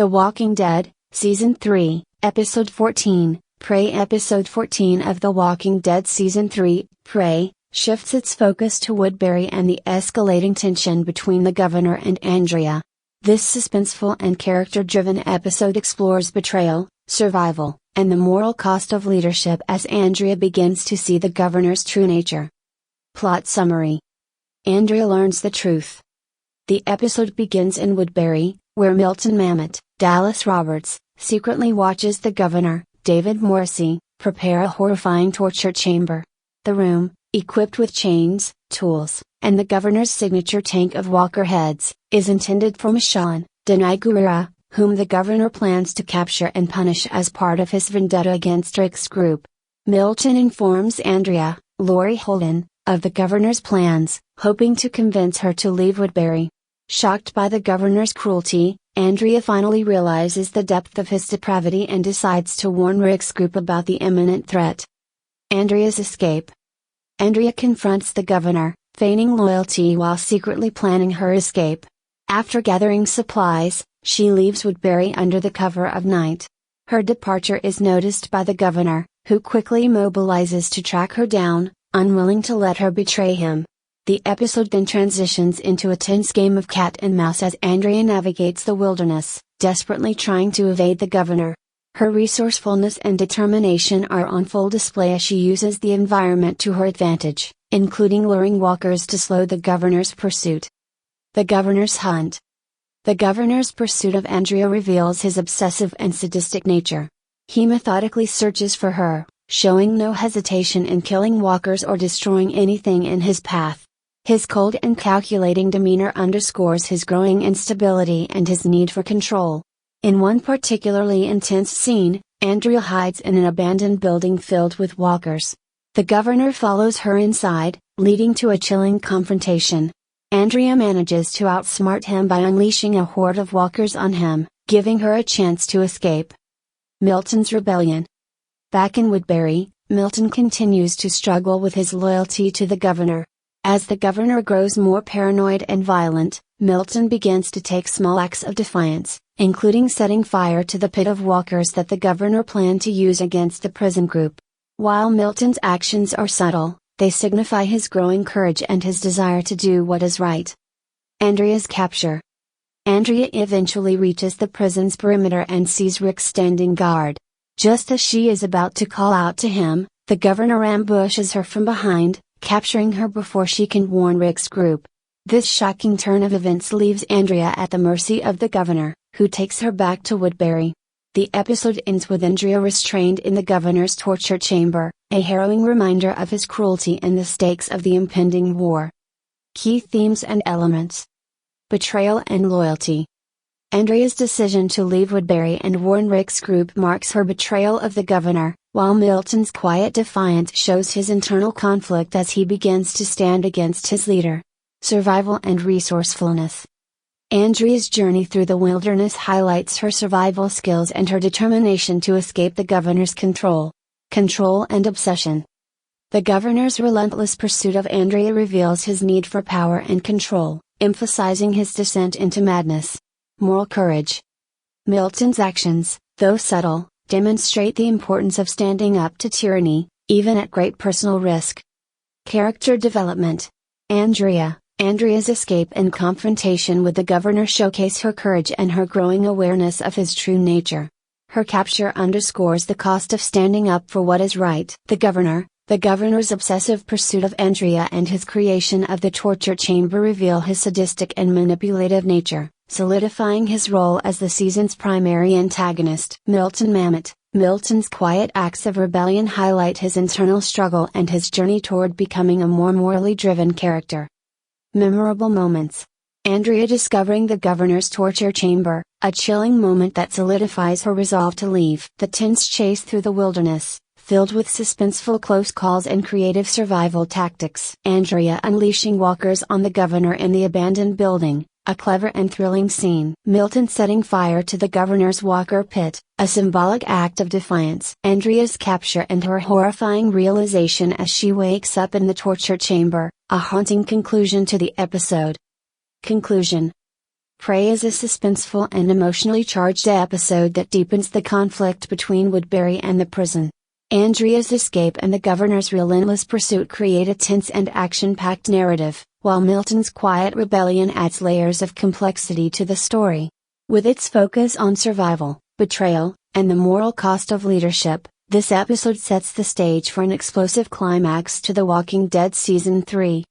The Walking Dead, Season 3, Episode 14, Prey. Episode 14 of The Walking Dead Season 3, Prey, shifts its focus to Woodbury and the escalating tension between the Governor and Andrea. This suspenseful and character-driven episode explores betrayal, survival, and the moral cost of leadership as Andrea begins to see the Governor's true nature. Plot summary. Andrea learns the truth. The episode begins in Woodbury, where Milton Mamet, Dallas Roberts, secretly watches the Governor, David Morrissey, prepare a horrifying torture chamber. The room, equipped with chains, tools, and the Governor's signature tank of walker heads, is intended for Michonne, Denai Guerrera, whom the Governor plans to capture and punish as part of his vendetta against Rick's group. Milton informs Andrea, Lori Holden, of the Governor's plans, hoping to convince her to leave Woodbury. Shocked by the Governor's cruelty, Andrea finally realizes the depth of his depravity and decides to warn Rick's group about the imminent threat. Andrea's escape. Andrea confronts the Governor, feigning loyalty while secretly planning her escape. After gathering supplies, she leaves Woodbury under the cover of night. Her departure is noticed by the Governor, who quickly mobilizes to track her down, unwilling to let her betray him. The episode then transitions into a tense game of cat and mouse as Andrea navigates the wilderness, desperately trying to evade the Governor. Her resourcefulness and determination are on full display as she uses the environment to her advantage, including luring walkers to slow the Governor's pursuit. The Governor's hunt. The Governor's pursuit of Andrea reveals his obsessive and sadistic nature. He methodically searches for her, showing no hesitation in killing walkers or destroying anything in his path. His cold and calculating demeanor underscores his growing instability and his need for control. In one particularly intense scene, Andrea hides in an abandoned building filled with walkers. The Governor follows her inside, leading to a chilling confrontation. Andrea manages to outsmart him by unleashing a horde of walkers on him, giving her a chance to escape. Milton's rebellion. Back in Woodbury, Milton continues to struggle with his loyalty to the Governor. As the Governor grows more paranoid and violent, Milton begins to take small acts of defiance, including setting fire to the pit of walkers that the Governor planned to use against the prison group. While Milton's actions are subtle, they signify his growing courage and his desire to do what is right. Andrea's capture. Andrea eventually reaches the prison's perimeter and sees Rick standing guard. Just as she is about to call out to him, the Governor ambushes her from behind, capturing her before she can warn Rick's group. This shocking turn of events leaves Andrea at the mercy of the Governor, who takes her back to Woodbury. The episode ends with Andrea restrained in the Governor's torture chamber, a harrowing reminder of his cruelty and the stakes of the impending war. Key themes and elements. Betrayal and loyalty. Andrea's decision to leave Woodbury and warn Rick's group marks her betrayal of the Governor, while Milton's quiet defiance shows his internal conflict as he begins to stand against his leader. Survival and resourcefulness. Andrea's journey through the wilderness highlights her survival skills and her determination to escape the Governor's control. Control and obsession. The Governor's relentless pursuit of Andrea reveals his need for power and control, emphasizing his descent into madness. Moral courage. Milton's actions, though subtle, demonstrate the importance of standing up to tyranny, even at great personal risk. Character development. Andrea's escape and confrontation with the Governor showcase her courage and her growing awareness of his true nature. Her capture underscores the cost of standing up for what is right. The Governor's obsessive pursuit of Andrea and his creation of the torture chamber reveal his sadistic and manipulative nature, solidifying his role as the season's primary antagonist. Milton Mamet. Milton's quiet acts of rebellion highlight his internal struggle and his journey toward becoming a more morally driven character. Memorable moments. Andrea discovering the Governor's torture chamber, a chilling moment that solidifies her resolve to leave. The tense chase through the wilderness, filled with suspenseful close calls and creative survival tactics. Andrea unleashing walkers on the Governor in the abandoned building, a clever and thrilling scene. Milton setting fire to the Governor's walker pit, a symbolic act of defiance. Andrea's capture and her horrifying realization as she wakes up in the torture chamber, a haunting conclusion to the episode. Conclusion. Prey is a suspenseful and emotionally charged episode that deepens the conflict between Woodbury and the prison. Andrea's escape and the governor's relentless pursuit create a tense and action-packed narrative, while Milton's quiet rebellion adds layers of complexity to the story. With its focus on survival, betrayal, and the moral cost of leadership, this episode sets the stage for an explosive climax to The Walking Dead Season 3.